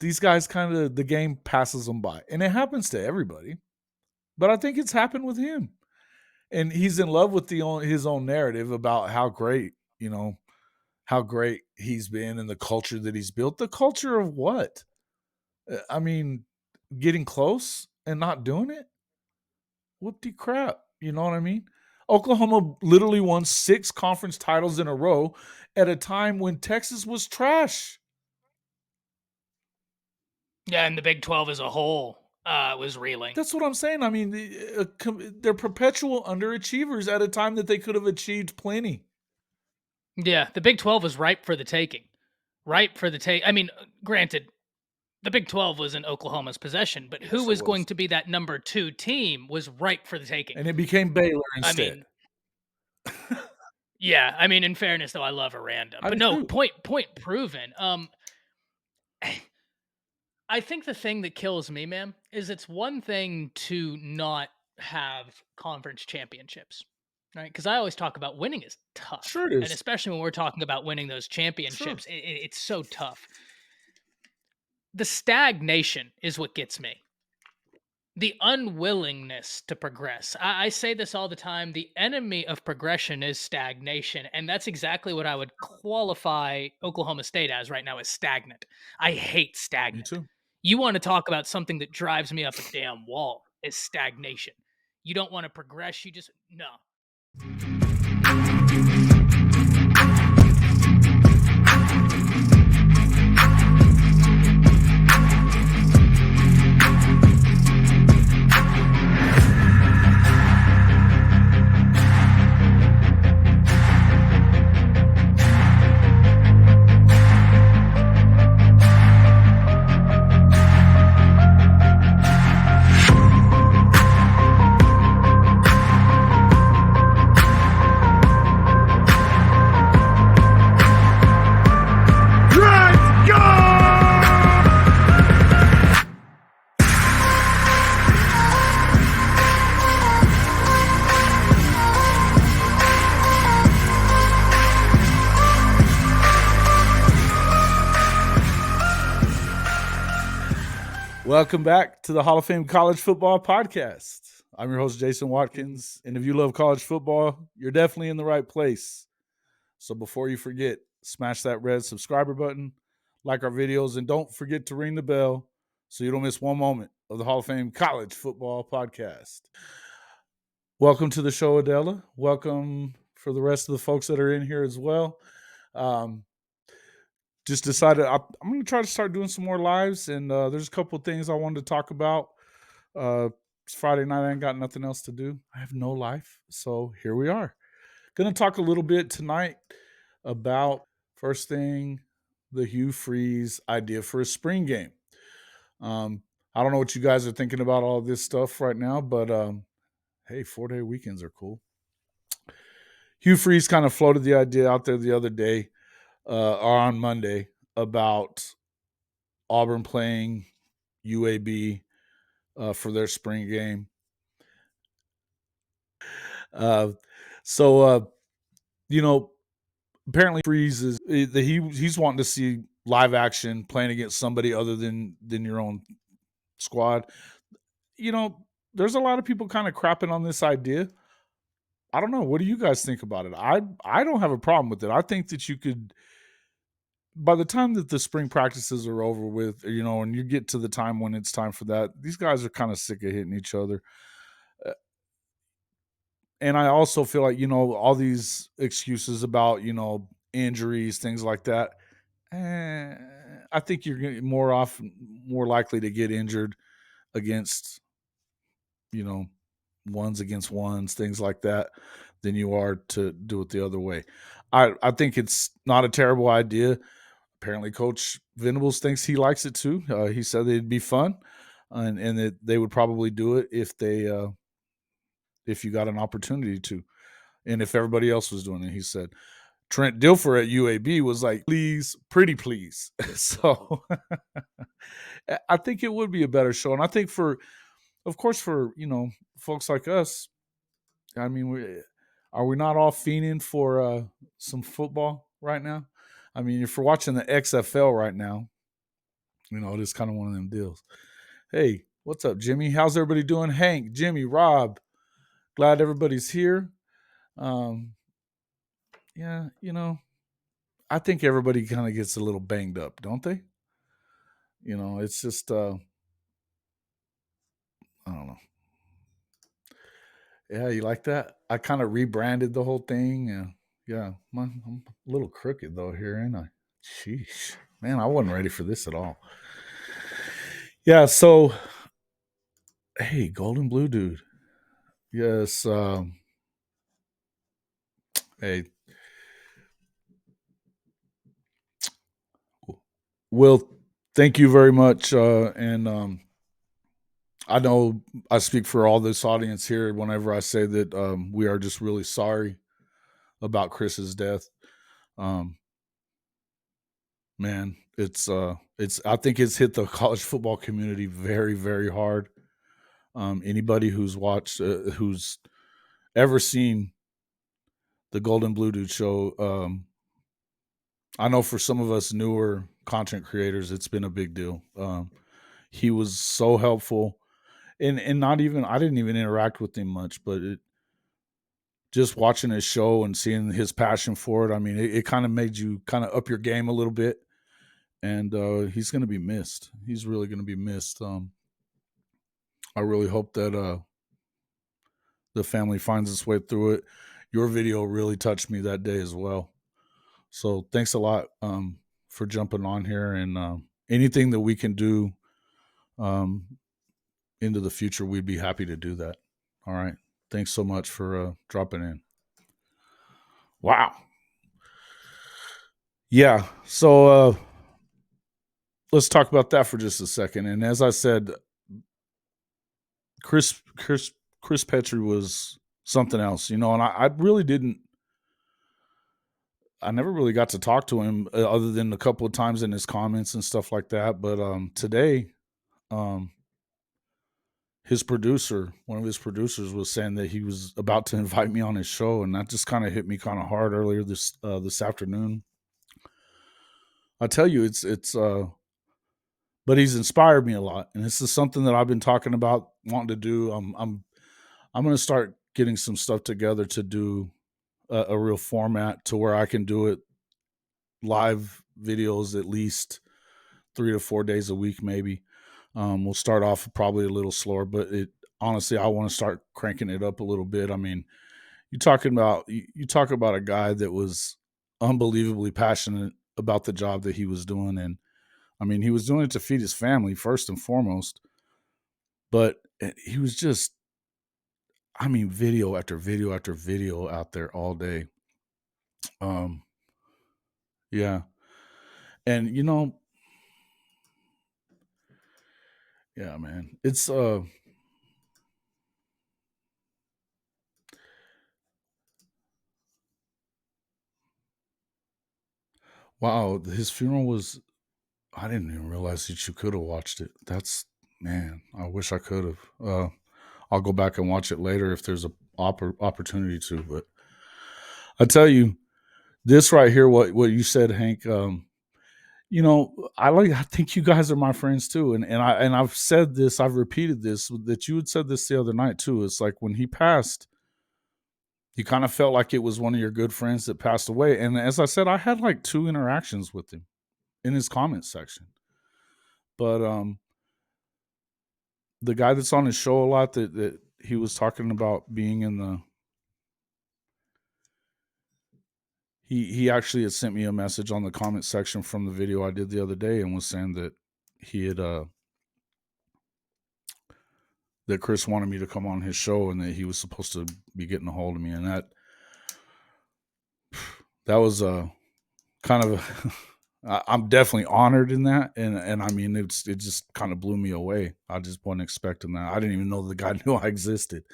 these guys the game passes them by. And it happens to everybody. But I think it's happened with him. And he's in love with his own narrative about how great, how great he's been and the culture that he's built. The culture of what? I mean, getting close and not doing it? Whoop-de crap. You know what I mean? Oklahoma literally won 6 conference titles in a row at a time when Texas was trash. Yeah, and the Big 12 as a whole was reeling. That's what I'm saying. I mean, they're perpetual underachievers at a time that they could have achieved plenty. Yeah, the Big 12 was ripe for the taking. Ripe for the take. I mean, granted, the Big 12 was in Oklahoma's possession, but who was going to be that number 2 team was ripe for the taking. And it became Baylor I instead. mean, yeah, I mean, in fairness, though, I love Aranda. I But do no, too. point proven. I think the thing that kills me, man, is it's one thing to not have conference championships, right? Because I always talk about winning is tough. Sure it And is. especially when we're talking about winning those Sure. championships, it's so tough. The stagnation is what gets me. The unwillingness to progress. I say this all the time. The enemy of progression is stagnation. And that's exactly what I would qualify Oklahoma State as right now, is stagnant. I hate Me stagnant. too. You want to talk about something that drives me up a damn wall, is stagnation. You don't want to progress. You just, no. Welcome back to the Hall of Fame College Football Podcast. I'm your host, Jason Watkins. And if you love college football, you're definitely in the right place. So before you forget, smash that red subscriber button, like our videos, and don't forget to ring the bell so you don't miss one moment of the Hall of Fame College Football Podcast. Welcome to the show, Adela. Welcome for the rest of the folks that are in here as well. Just decided I'm going to try to start doing some more lives, and there's a couple of things I wanted to talk about. It's Friday night. I ain't got nothing else to do. I have no life, so here we are. Going to talk a little bit tonight about, first thing, the Hugh Freeze idea for a spring game. I don't know what you guys are thinking about all this stuff right now, but hey, 4-day weekends are cool. Hugh Freeze kind of floated the idea out there the other day, or on Monday, about Auburn playing UAB for their spring game. Apparently Freeze he's wanting to see live action playing against somebody other than your own squad. There's a lot of people kind of crapping on this idea. I don't know. What do you guys think about it? I don't have a problem with it. I think that you could, by the time that the spring practices are over with, and you get to the time when it's time for that, these guys are kind of sick of hitting each other. And I also feel like, all these excuses about, injuries, things like that. I think you're more likely to get injured against, ones against ones, things like that, than you are to do it the other way. I think it's not a terrible idea. Apparently, Coach Venables thinks he likes it too. He said it'd be fun, and that they would probably do it if you got an opportunity to, and if everybody else was doing it. He said Trent Dilfer at UAB was like, please, pretty please. So I think it would be a better show, and I think for folks like us, I mean, are we not all fiending for some football right now? I mean, if we're watching the XFL right now, It is kind of one of them deals. Hey, what's up, Jimmy? How's everybody doing? Hank, Jimmy, Rob. Glad everybody's here. Um, yeah, I think everybody kind of gets a little banged up, don't they? It's just I don't know. Yeah, you like that? I kind of rebranded the whole thing. Yeah, I'm a little crooked though here, ain't I? Sheesh, man, I wasn't ready for this at all. Yeah, so hey, golden blue dude. Yes. Hey, Will, thank you very much. And I know I speak for all this audience here whenever I say that we are just really sorry about Chris's death. Um, man, it's I think it's hit the college football community very, very hard. Anybody who's watched, who's ever seen the Golden Blue Dude show, I know for some of us newer content creators, it's been a big deal. He was so helpful, and not even I didn't even interact with him much, but just watching his show and seeing his passion for it, I mean, it kind of made you kind of up your game a little bit. And he's going to be missed. He's really going to be missed. I really hope that the family finds its way through it. Your video really touched me that day as well. So thanks a lot for jumping on here, and anything that we can do um, into the future, we'd be happy to do that. All right. Thanks so much for dropping in. Wow. Yeah. So let's talk about that for just a second. And as I said, Chris Chris Chris Petrie was something else, and I really didn't. I never really got to talk to him other than a couple of times in his comments and stuff like that. But today, um, his producer, one of his producers, was saying that he was about to invite me on his show, and that just kind of hit me kind of hard earlier this afternoon. I tell you, but he's inspired me a lot, and this is something that I've been talking about wanting to do. I'm going to start getting some stuff together to do a real format to where I can do it live videos at least 3 to 4 days a week, maybe. We'll start off probably a little slower, but honestly, I want to start cranking it up a little bit. I mean, you talk about a guy that was unbelievably passionate about the job that he was doing, and I mean, he was doing it to feed his family first and foremost, but he was just, I mean, video after video after video out there all day. Um, yeah, and yeah, man, it's wow. His funeral was. I didn't even realize that you could have watched it. That's man. I wish I could have. I'll go back and watch it later if there's a opportunity to. But I tell you, this right here, what you said, Hank. I think you guys are my friends too, and I've said this, I've repeated this that you had said this the other night too. It's like when he passed, you kind of felt like it was one of your good friends that passed away. And as I said, I had like 2 interactions with him in his comment section. But the guy that's on his show a lot that he was talking about being in the he actually had sent me a message on the comment section from the video I did the other day and was saying that he had that Chris wanted me to come on his show and that he was supposed to be getting a hold of me, and that was kind of I'm definitely honored in that, and I mean it just kind of blew me away. I just wasn't expecting that. I didn't even know the guy knew I existed.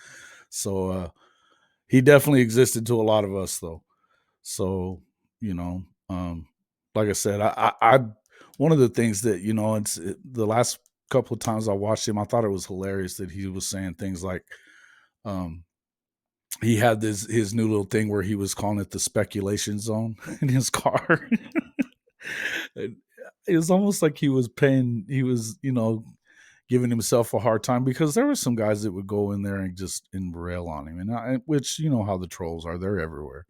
So he definitely existed to a lot of us though. So you know, like I said, I one of the things that the last couple of times I watched him, I thought it was hilarious that he was saying things like, um, he had this his new little thing where he was calling it the speculation zone in his car. it was almost like he was paying. He was, giving himself a hard time because there were some guys that would go in there and just rail on him, which you know how the trolls are. They're everywhere.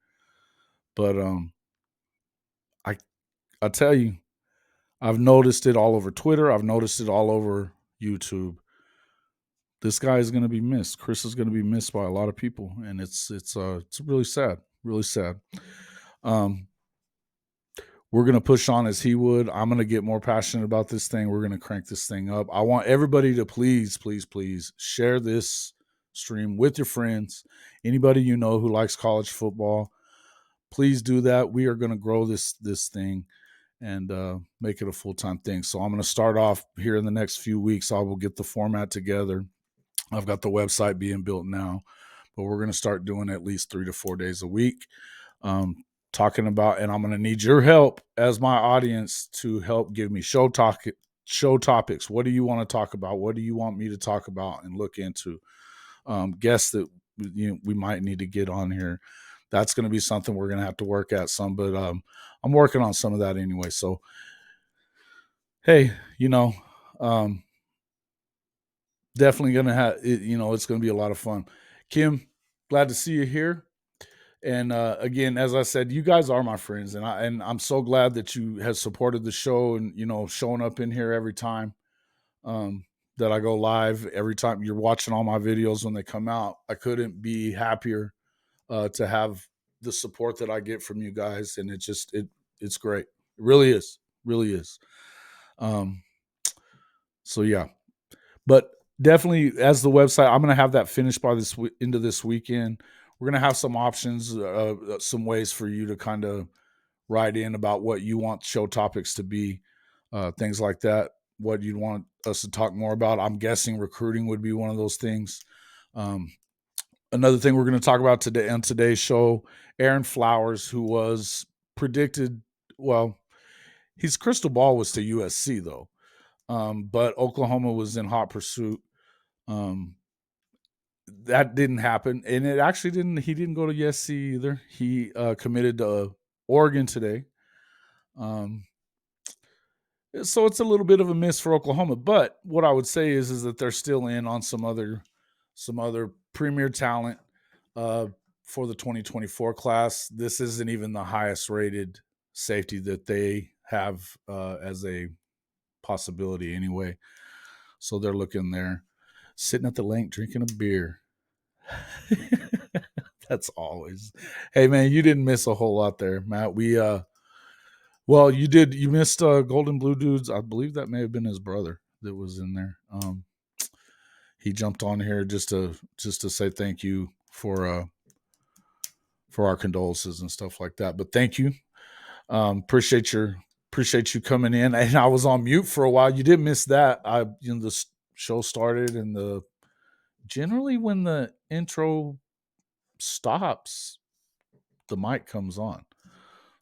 But I I tell you, I've noticed it all over Twitter. I've noticed it all over YouTube. This guy is going to be missed. Chris is going to be missed by a lot of people, and it's really sad, really sad. Um, we're going to push on as he would. I'm going to get more passionate about this thing. We're going to crank this thing up. I want everybody to please, please, please share this stream with your friends. Anybody you know who likes college football, please do that. We are going to grow this thing and make it a full-time thing. So I'm going to start off here in the next few weeks. I will get the format together. I've got the website being built now, but we're going to start doing at least 3 to 4 days a week. Talking about, and I'm going to need your help as my audience to help give me show topics. What do you want to talk about? What do you want me to talk about and look into? Guests that we might need to get on here. That's going to be something we're going to have to work at some, but I'm working on some of that anyway. So, hey, definitely going to have, it's going to be a lot of fun. Kim, glad to see you here. And again, as I said, you guys are my friends, and I'm so glad that you have supported the show and showing up in here every time that I go live. Every time you're watching all my videos when they come out, I couldn't be happier to have the support that I get from you guys, and it's great. It really is. So yeah, but definitely as the website, I'm going to have that finished by into this weekend. We're going to have some options, some ways for you to kind of write in about what you want show topics to be, things like that. What you'd want us to talk more about. I'm guessing recruiting would be one of those things. Another thing we're going to talk about today on today's show, Aaron Flowers, who was predicted, well, his crystal ball was to USC though, but Oklahoma was in hot pursuit. That didn't happen, and it actually didn't. He didn't go to USC either. He committed to Oregon today. So it's a little bit of a miss for Oklahoma. But what I would say is that they're still in on some other premier talent for the 2024 class. This isn't even the highest rated safety that they have as a possibility anyway. So they're looking there, sitting at the lake drinking a beer. That's always. Hey man, you didn't miss a whole lot there, Matt. Well, you did. You missed Golden Blue Dudes. I believe that may have been his brother that was in there. He jumped on here just to say thank you for our condolences and stuff like that. But thank you. Appreciate you coming in. And I was on mute for a while. You didn't miss that. The show started, and generally when the intro stops, the mic comes on.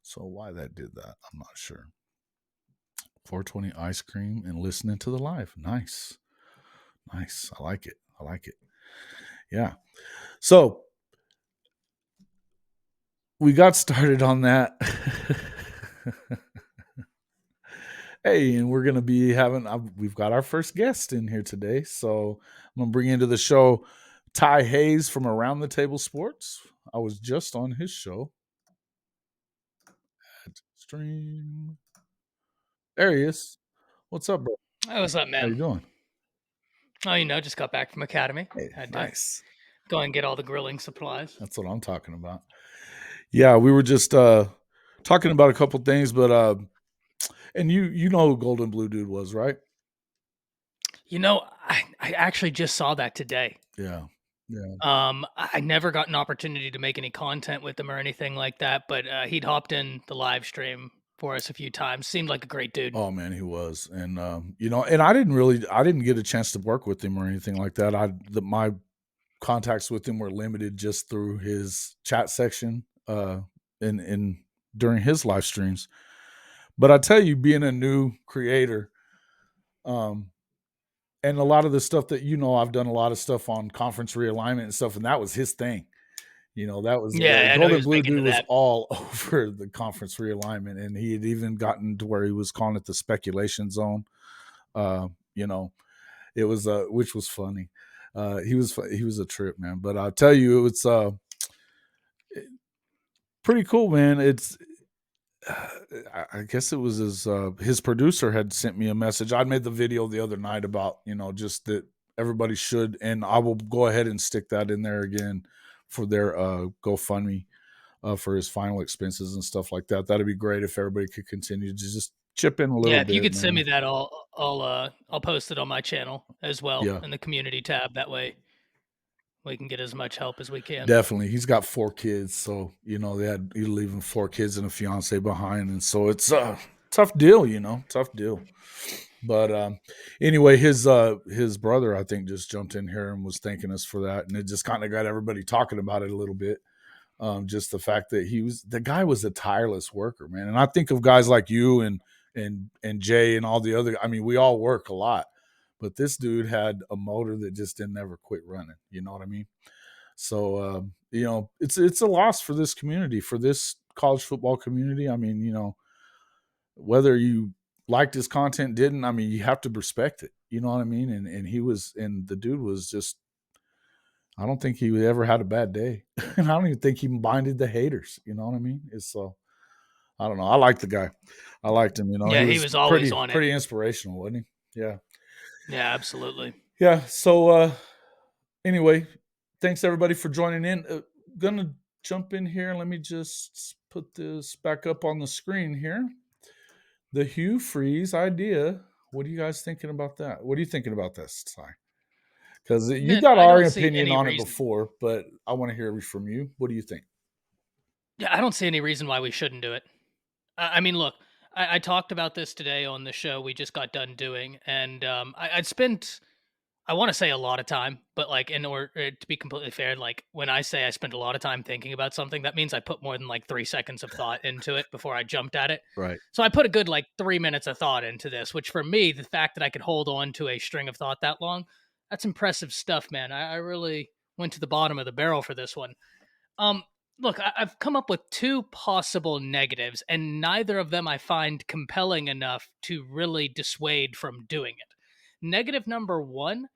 So why that did that, I'm not sure. 420 ice cream and listening to the live. Nice. I like it. Yeah. So we got started on that. Hey, and we're going to be we've got our first guest in here today. So I'm going to bring into the show Ty Hayes from Around the Table Sports. I was just on his show. Stream. There he is. What's up, bro? Hey, what's up, How you man? doing? Oh, just got back from academy. Hey, Had to nice. go and get all the grilling supplies. That's what I'm talking about. Yeah, we were just talking about a couple things, but and you know who Golden Blue Dude was, right? I actually just saw that today. Yeah. I never got an opportunity to make any content with him or anything like that, but he'd hopped in the live stream for us a few times. Seemed like a great dude. Oh man, he was, and and I didn't get a chance to work with him or anything like that. My contacts with him were limited just through his chat section, in during his live streams. But I tell you, being a new creator, and a lot of the stuff that I've done a lot of stuff on conference realignment and stuff, and that was his thing. That was Yeah, I know he Golden was Blue big into Dude was that. all over the conference realignment, and he had even gotten to where he was calling it the speculation zone. You know, it was which was funny. He was a trip, man. But I'll tell you, it's pretty cool, man. It's I guess it was his producer had sent me a message. I made the video the other night about just that everybody should, and I will go ahead and stick that in there again for their GoFundMe for his final expenses and stuff like that. That'd be great if everybody could continue to just chip in a little Yeah, if you bit, could send me man. that, I'll post it on my channel as well Yeah, in the community tab. That way we can get as much help as we can. definitely. He's got 4 kids, so he's leaving 4 kids and a fiance behind, and so it's a tough deal, tough deal. But anyway, his brother I think just jumped in here and was thanking us for that, and it just kind of got everybody talking about it a little bit. Just the fact that the guy was a tireless worker, man. And I think of guys like you and Jay and all the other. I mean, we all work a lot, but this dude had a motor that just didn't ever quit running. You know what I mean? So it's a loss for this community, for this college football community. I mean, whether you liked his content, didn't, I mean, you have to respect it. You know what I mean? And the dude was just, I don't think he ever had a bad day. And I don't even think he minded the haters. You know what I mean? It's so, I don't know. I like the guy. I liked him. He Yeah, he was was always pretty, on it. pretty inspirational, wasn't he? Yeah. Yeah, absolutely. Yeah. So, anyway, thanks everybody for joining in. Gonna jump in here. Let me just put this back up on the screen here. The Hugh Freeze idea. What are you guys thinking about that? What are you thinking about this, Si? Because you Then got I our don't see opinion any on it reason. before, but I want to hear from you. What do you think? Yeah, I don't see any reason why we shouldn't do it. I mean, look, I talked about this today on the show we just got done doing, and I'd spent, I want to say a lot of time, but like in order to be completely fair, like when I say I spent a lot of time thinking about something, that means I put more than like 3 seconds of thought into it before I jumped at it. Right. So I put a good like 3 minutes of thought into this, which for me, the fact that I could hold on to a string of thought that long, that's impressive stuff, man. I really went to the bottom of the barrel for this one. Um, Look, I've come up with two possible negatives, and neither of them I find compelling enough to really dissuade from doing it. Negative number one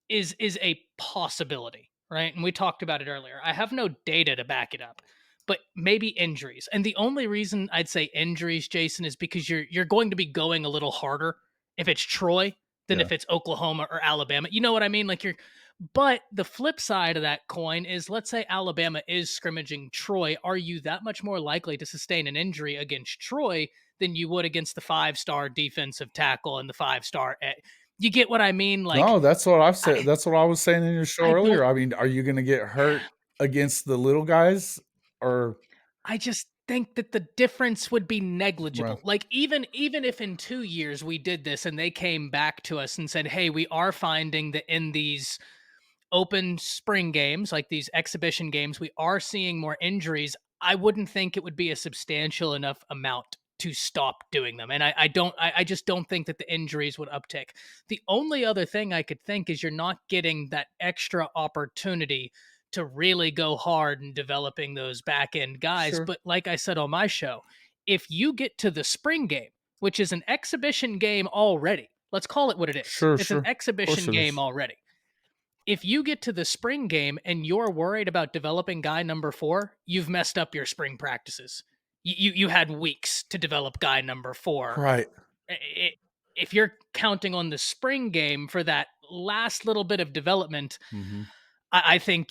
is a possibility, right? And we talked about it earlier. I have no data to back it up, but maybe injuries. And the only reason I'd say injuries, Jason, is because you're going to be going a little harder if it's Troy than Yeah. if it's Oklahoma or Alabama. You know what I mean? Like you're but the flip side of that coin is let's say Alabama is scrimmaging Troy. Are you that much more likely to sustain an injury against Troy than you would against the 5-star defensive tackle and the 5-star? You get what I mean? Like, No, that's what I've said. I, That's what I was saying in your show I earlier. don't, I mean, are you going to get hurt against the little guys or I just think that the difference would be right? negligible. Like even if in 2 years we did this and they came back to us and said, "Hey, we are finding that in these open spring games, like these exhibition games, we are seeing more injuries," I wouldn't think it would be a substantial enough amount to stop doing them. And I just don't think that the injuries would uptick. The only other thing I could think is you're not getting that extra opportunity to really go hard in developing those back end guys. Sure. But like I said on my show, if you get to the spring game, which is an exhibition game already, let's call it what it is. Sure, It's an sure. Of course exhibition it game is. already. If you get to the spring game and you're worried about developing guy number 4, you've messed up your spring practices. You had weeks to develop guy number 4. Right. If you're counting on the spring game for that last little bit of development, Mhm. I think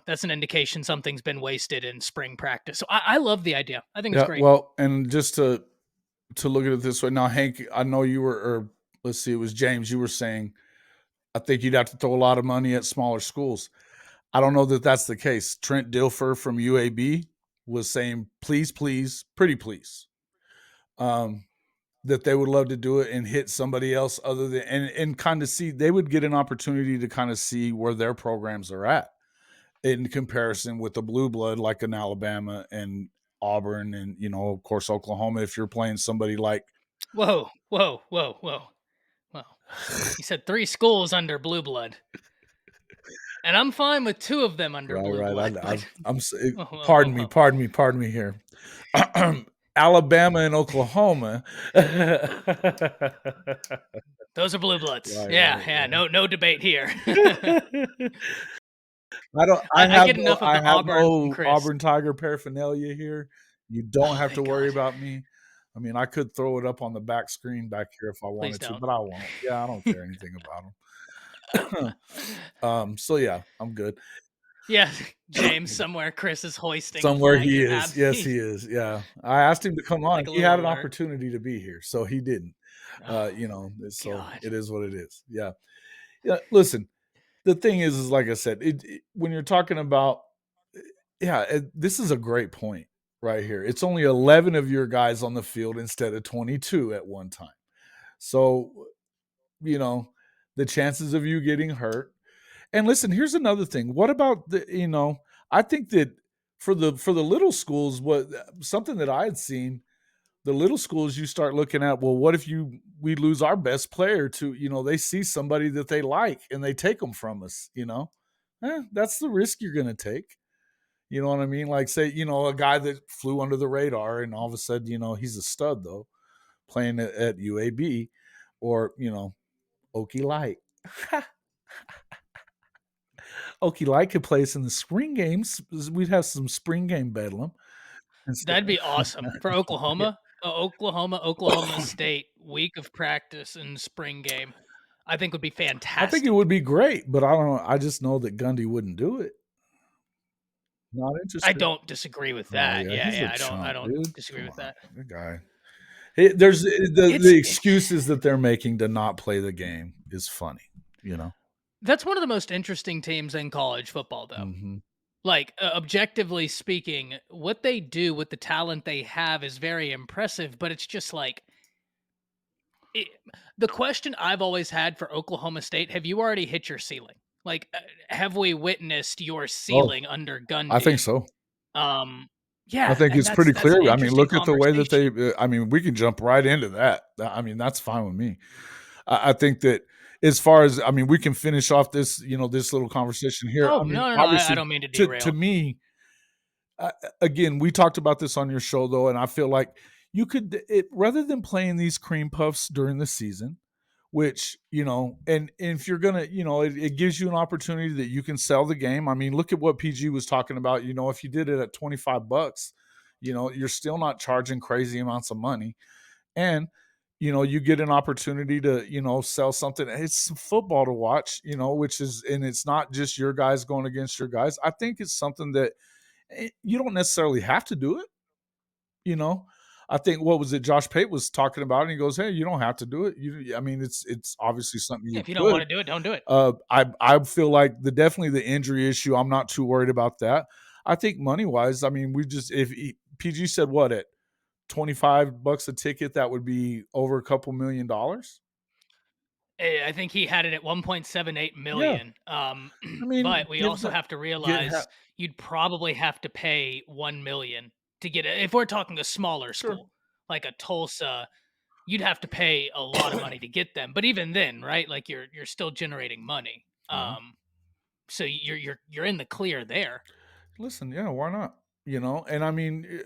that's an indication something's been wasted in spring practice. So I love the idea. I think it's Yeah, great. well, and just to look at it this way. Now, Hank, I know you were, or let's see, it was James. You were saying, I think you'd have to throw a lot of money at smaller schools. I don't know that that's the case. Trent Dilfer from UAB was saying, please, please, pretty please, um, that they would love to do it and hit somebody else other than, and kind of see, they would get an opportunity to kind of see where their programs are at in comparison with the blue blood, like in Alabama and Auburn and, of course, Oklahoma. If you're playing somebody like, Whoa, whoa, whoa, whoa, whoa. You said 3 schools under blue blood. And I'm fine with 2 of them under Right, blue right. blood, I but I'm s whoa, whoa, whoa, pardon me, whoa. pardon me, pardon me here. Alabama and Oklahoma. Those are blue bloods. Right, Yeah, right, yeah, yeah. no debate here. I don't I get enough of I the have Auburn from no Chris. Auburn Tiger paraphernalia here. You don't Oh, have to thank worry God. about me. I mean, I could throw it up on the back screen back here if I Please wanted to, don't. but I won't. Yeah, I don't care anything about them. So yeah, I'm good. Yeah, James, somewhere Chris is hoisting a Somewhere flag. he He is. Yes, he's he is. Yeah. I asked him to come on. like a He little had an alert. opportunity to be here, so he didn't. Oh, So God. it is what it is. Yeah. Yeah, listen, the thing is like I said, when you're talking about yeah, this is a great point right here. It's only 11 of your guys on the field instead of 22 at one time. So, you know, the chances of you getting hurt. And listen, here's another thing. What about I think that for the little schools, what something that I had seen, the little schools you start looking at, well, what if we lose our best player to, they see somebody that they like and they take them from us, that's the risk you're going to take. You know what I mean? Like say, a guy that flew under the radar and all of a sudden, he's a stud though, playing at UAB or, Okie Light. Okie Light could play us in the spring games. We'd have some spring game bedlam. Instead. That'd be awesome for Yeah. Oklahoma. Oklahoma State week of practice and spring game, I think would be I think it fantastic. would be great, but I don't know. I just know that Gundy wouldn't do it. Not I interested. don't disagree with Oh that. yeah, Yeah, he's a yeah, I chump, don't dude. disagree Come with on, that. the guy. There's It's the it, excuses that they're making to not play the game is funny. that's one of the most interesting teams in college football, though. Hmm. Like, objectively speaking, what they do with the talent they have is very impressive, but it's just like it, the question I've always had for Oklahoma State, have you already hit your ceiling? Like, have we witnessed your Oh, ceiling under I think Gundy? so. Um, I yeah, think and it's pretty that's clear. an I mean, interesting look at the way that conversation. I mean, we can jump right into that. I mean, that's fine with me. I think that as far as I mean, we can finish off this, this little conversation here. Oh I mean, no, no, no! I obviously, don't mean to to derail. me, again, we talked about this on your show though, and I feel like you could rather than playing these cream puffs during the season, which and if you're gonna, it gives you an opportunity that you can sell the game. I mean, look at what PG was talking about. If you did it at $25, you're still not charging crazy amounts of money, and you get an opportunity to sell something. It's football to watch, which is, and it's not just your guys going against your guys. I think it's something that you don't necessarily have to do it. You know, I think what was it? Josh Pate was talking about, and he goes, "Hey, you don't have to do it. I mean, it's obviously something Yeah, you if you don't want could." to do it, don't do it. I feel like definitely the injury issue. I'm not too worried about that. I think money wise, I mean, we just if PG said what at $25 a ticket, that would be over a couple $1,000,000. I think he had it at 1.78 Yeah, million. I mean, But we give also that have to get realize you'd probably have to pay 1 million to get it. If we're talking a smaller sure. school like a Tulsa, you'd have to pay a lot of money to get them. But even then, right? Like you're still generating money. Yeah. So you're in the clear there. Listen, yeah, why not? And I mean,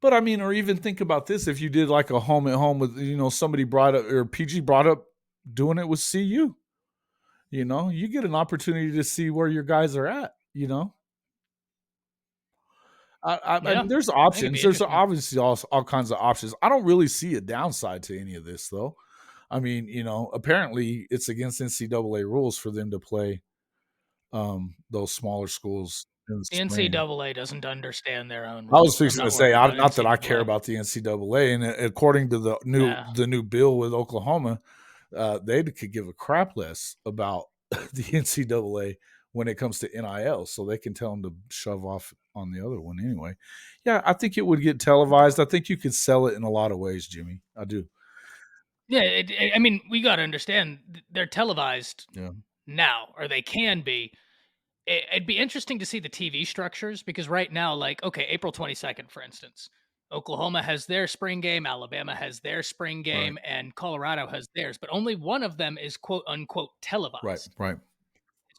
but I mean, or even think about this: if you did like a home at home with, somebody brought up or PG brought up doing it with CU, you get an opportunity to see where your guys are at. I Yeah, mean, there's I think it'd options. be There's interesting. obviously all kinds of options. I don't really see a downside to any of this, though. I mean, apparently it's against NCAA rules for them to play those smaller schools in the The spring. NCAA doesn't understand their own I was rules. I'm fixing to not say, worried about not that I care NCAA. about the NCAA, and according to Yeah. the new bill with Oklahoma, they could give a crap less about the NCAA when it comes to NIL, so they can tell them to shove off on the other one anyway. Yeah, I think it would get televised. I think you could sell it in a lot of ways, Jimmy. I do. Yeah, I mean, we got to understand they're televised Yeah. now, or they can be. It'd be interesting to see the TV structures because right now, like, okay, April 22nd, for instance, Oklahoma has their spring game, Alabama has their spring Right. game, and Colorado has theirs, but only one of them is quote unquote Right. televised. Right.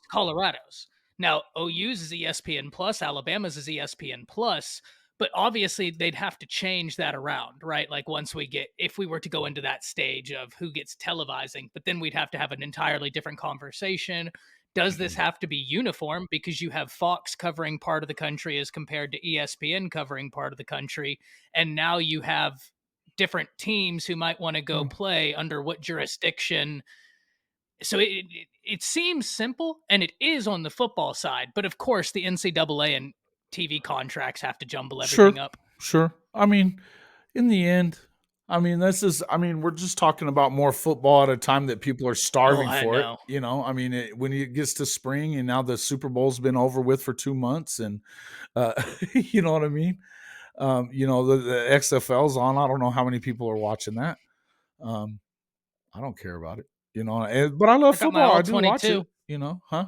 Colorado's. Now, OU's is ESPN Plus, Alabama's is ESPN Plus, but obviously they'd have to change that around, right? Like once we get, if we were to go into that stage of who gets televising, but then we'd have to have an entirely different conversation. Does this have to be uniform because you have Fox covering part of the country as compared to ESPN covering part of the country? And now you have different teams who might want to go Mm. play under what jurisdiction. So it seems simple, and it is on the football side, but of course the NCAA and TV contracts have to jumble Sure, everything up. sure. I mean, in the end, we're just talking about more football at a time that people are Oh, starving I for it. know. When it gets to spring and now the Super Bowl's been over with for 2 months, and uh, you know what I mean. The XFL's on. I don't know how many people are watching that. Um, I don't care about it. But I love I got my football. I all do watch it. 22. Huh?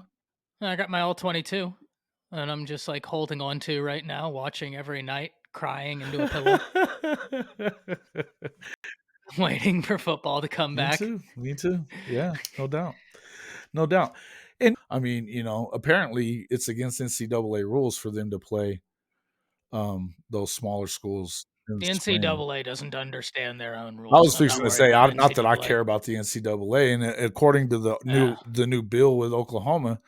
I got my all 22, and I'm just like holding on to right now, watching every night, crying into a pillow, waiting for football to come Me back. too. Me too. Yeah, no doubt. No doubt. And apparently it's against NCAA rules for them to play those smaller schools in the The spring. NCAA doesn't understand their own I rules. was I'm not fixing to worried say, about not that I NCAA. care about the NCAA, and according to the Yeah. new bill with Oklahoma,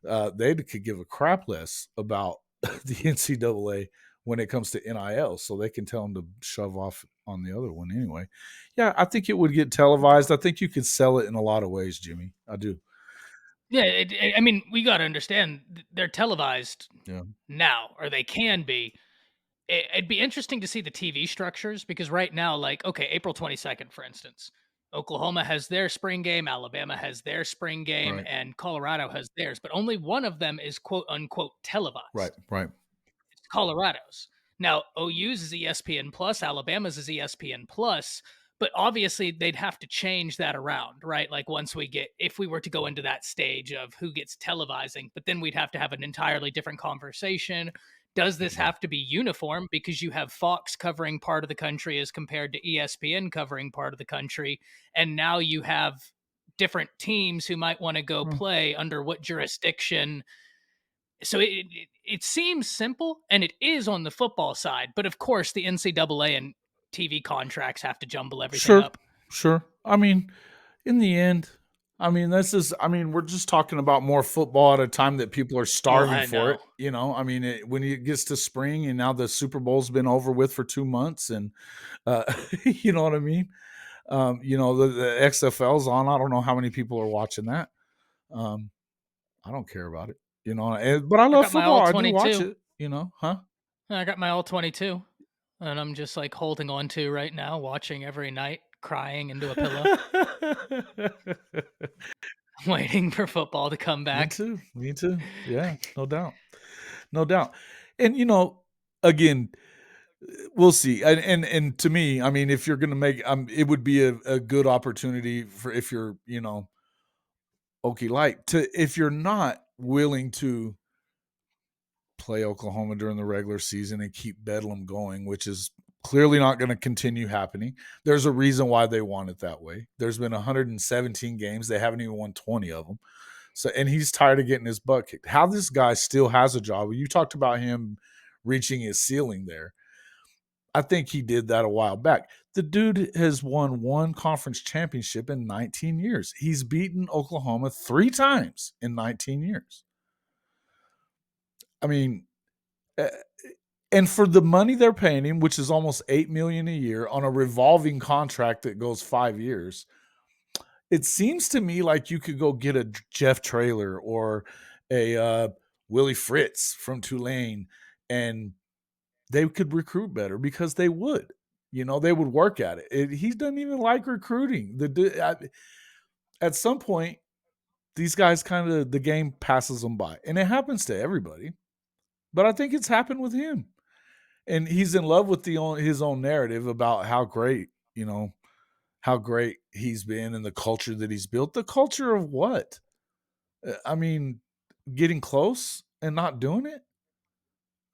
they could give a crap less about the NCAA when it comes to NIL, so they can tell them to shove off on the other one anyway. Yeah, I think it would get televised. I think you could sell it in a lot of ways, Jimmy. I do. Yeah, I mean, we got to understand they're televised Yeah. now, or they can be. It'd be interesting to see the TV structures because right now, like, okay, April 22nd, for instance, Oklahoma has their spring game, Alabama has their spring game, Right. and Colorado has theirs, but only one of them is quote unquote Right. televised. Right. It's Colorado's. Now, OU's is ESPN Plus, Alabama's is ESPN Plus, but obviously they'd have to change that around, right? Like once we get, if we were to go into that stage of who gets televising, but then we'd have to have an entirely different conversation. Does this have to be uniform because you have Fox covering part of the country as compared to ESPN covering part of the country? And now you have different teams who might want to go Mm. play under what jurisdiction. So it seems simple, and it is on the football side, but of course the NCAA and TV contracts have to jumble everything Sure. up. Sure. In the end, we're just talking about more football at a time that people are Oh, starving I for it. know. When it gets to spring and now the Super Bowl's been over with for 2 months, and uh, you know what I mean. The XFL's on. I don't know how many people are watching that. Um, I don't care about it. But I I love got my all football. I do watch 22. it. Huh? I got my all 22, and I'm just like holding on to right now, watching every night, crying into a pillow, waiting for football to come Me back. too. Me too. Yeah, no doubt. No doubt. And again, we'll see. And to me, if you're going to make, it would be a good opportunity for, if you're, Okie Light, to, if you're not willing to play Oklahoma during the regular season and keep Bedlam going, which is clearly not going to continue happening. There's a reason why they want it that way. There's been 117 games. They haven't even won 20 of them. So, and he's tired of getting his butt kicked. How this guy still has a job. You talked about him reaching his ceiling there. I think he did that a while back. The dude has won one conference championship in 19 years. He's beaten Oklahoma 3 times in 19 years. I mean, uh, and for the money they're paying him, which is almost $8 million a year on a revolving contract that goes 5 years, it seems to me like you could go get a Jeff Traylor or a Willie Fritz from Tulane, and they could recruit better because they would. They would work at it. He doesn't even like recruiting. At some point, these guys kind of, the game passes them by, and it happens to everybody. But I think it's happened with him, and he's in love with his own narrative about how great he's been and the culture that he's built. The culture of what? I mean, getting close and not doing it?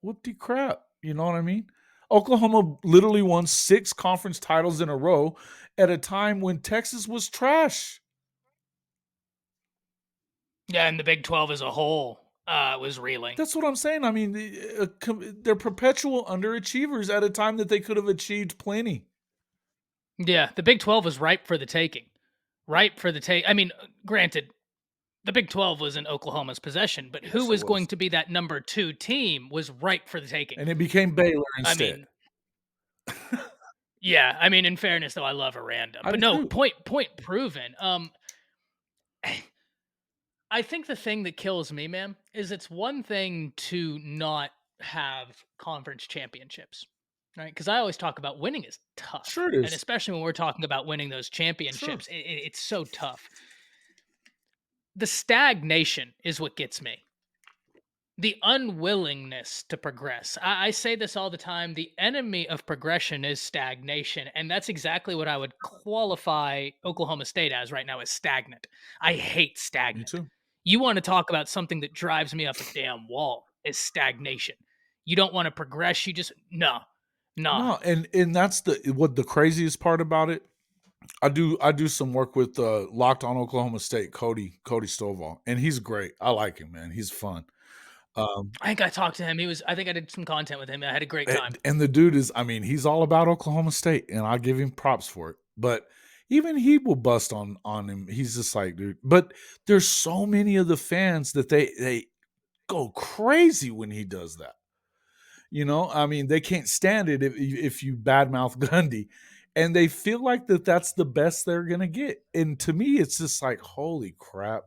Whoop-de crap. You know what I mean? Oklahoma literally won 6 conference titles in a row at a time when Texas was trash. Yeah, and the Big 12 as a whole was reeling. That's what I'm saying. I mean, they're perpetual underachievers at a time that they could have achieved plenty. Yeah, the Big 12 was ripe for the taking. Ripe for the take. I mean, granted, the Big 12 was in Oklahoma's possession, but who Yes, it was going was. to be that number 2 team was ripe for the taking. And it became Baylor I instead. mean, yeah, I mean, in fairness though, I love a random. I But do no, too. point proven. I think the thing that kills me, man, is it's one thing to not have conference championships, right? Because I always talk about winning is tough. Sure it And is. especially when we're talking about winning those Sure. championships, it's so tough. The stagnation is what gets me. The unwillingness to progress. I say this all the time. The enemy of progression is stagnation. And that's exactly what I would qualify Oklahoma State as right now, is stagnant. I hate Me stagnant. too. You want to talk about something that drives me up a damn wall, is stagnation. You don't want to progress. You just, no, nah. No, and that's the craziest part about it. I do some work with Locked On Oklahoma State, Cody Stovall, and he's great. I like him, man. He's fun. I think I talked to him. I think I did some content with him. I had a great time. And the dude is, I mean, he's all about Oklahoma State, and I give him props for it. But even he will bust on him. He's just like, dude. But there's so many of the fans that they go crazy when he does that. I mean, they can't stand it if you badmouth Gundy, and they feel like that's the best they're gonna get. And to me, it's just like, holy crap!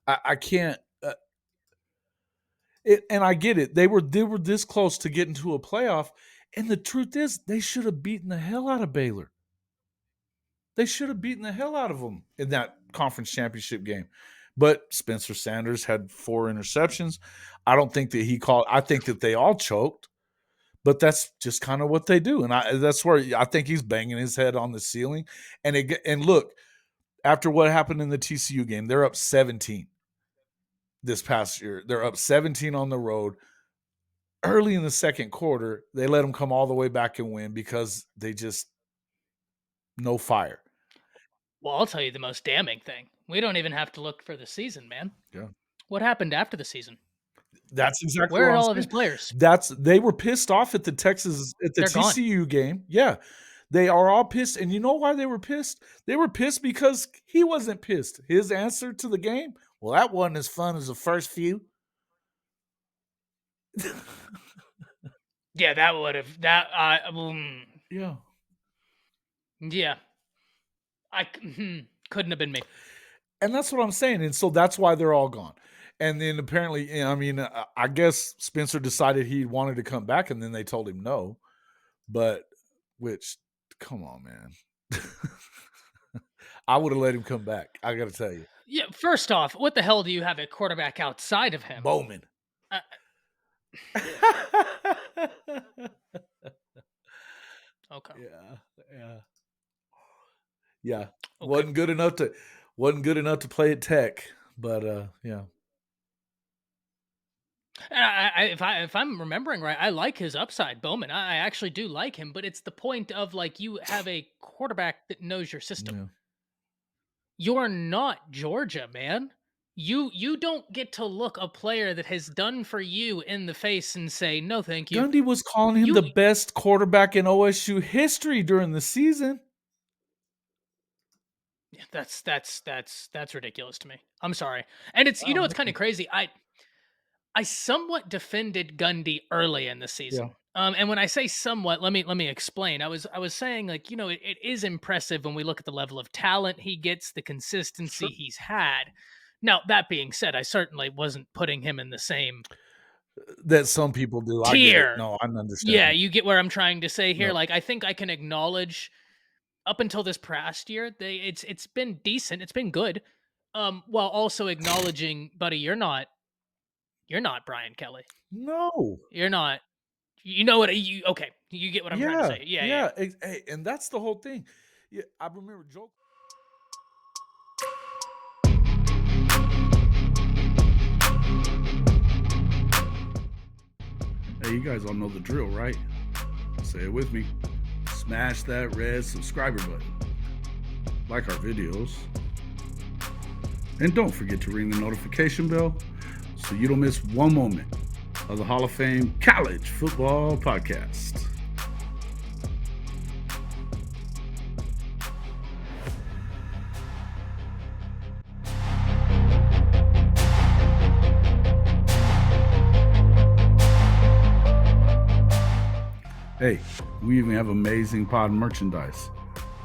I can't. And I get it. They were this close to getting to a playoff, and the truth is, they should have beaten the hell out of Baylor. They should have beaten the hell out of them in that conference championship game. But Spencer Sanders had 4 interceptions. I don't think that he called. I think that they all choked. But that's just kind of what they do, and that's where I think he's banging his head on the ceiling. And look, after what happened in the TCU game, they're up 17 this past year. They're up 17 on the road. Early in the second quarter, they let them come all the way back and win because they just no fire. Well, I'll tell you the most damning thing. We don't even have to look for the season, man. Yeah, What happened after the season? that's exactly Where what are I'm all of his saying. players? They were pissed off at the They're gone. TCU game. Yeah, they are all pissed, and you know why they were pissed? They were pissed because he wasn't pissed. His answer to the game, well, that wasn't as fun as the first few. Yeah, that would have that. Yeah, Yeah, couldn't have been me. and that's what I'm saying, and so that's why they're all gone. And then apparently, I mean, I guess Spencer decided he wanted to come back, and then they told him no. But which, come on, man. I would have let him come back. I got to tell you, Yeah, first off, what the hell do you have a quarterback outside of him? Bowman. Uh, okay, Yeah, yeah, yeah. okay. Wasn't good enough to play at Tech, but yeah, And if I'm remembering right, I like his upside, Bowman. I actually do like him, but it's the point of like you have a quarterback that knows your system. yeah. You're not Georgia, man. You don't get to look a player that has done for you in the face and say no, thank you. Gundy was calling him the You best quarterback in OSU history during the season. that's ridiculous to me. I'm sorry. And it's Oh, it's kind of crazy. I somewhat defended Gundy early in the yeah, season. And when I say somewhat, let me explain. I was saying like, it is impressive when we look at the level of talent he gets, the consistency sure. he's had. Now, that being said, I certainly wasn't putting him in the same That some people do. I get it. tier. No, I understand. Yeah, you get where I'm trying to say here. No, Like, I think I can acknowledge up until this past year, it's been decent, it's been good. While also acknowledging, buddy, you're not Brian Kelly. no. You're not. You know what? You okay? You get what I'm trying to Yeah, say? Yeah, yeah. yeah. Hey, and that's the whole thing. Yeah, I remember Joe. Hey, you guys all know the drill, right? Say it with me. Smash that red subscriber button. Like our videos. And don't forget to ring the notification bell so you don't miss one moment of the Hall of Fame College Football Podcast. Hey, we even have amazing pod merchandise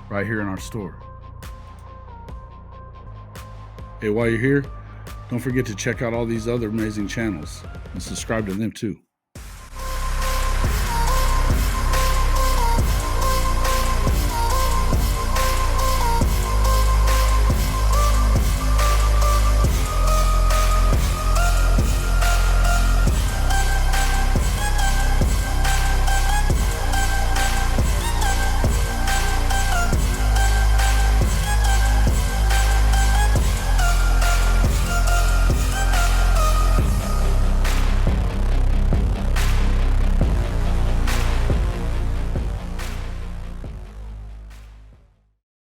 right here in our store. Hey, while you're here, don't forget to check out all these other amazing channels and subscribe to them too.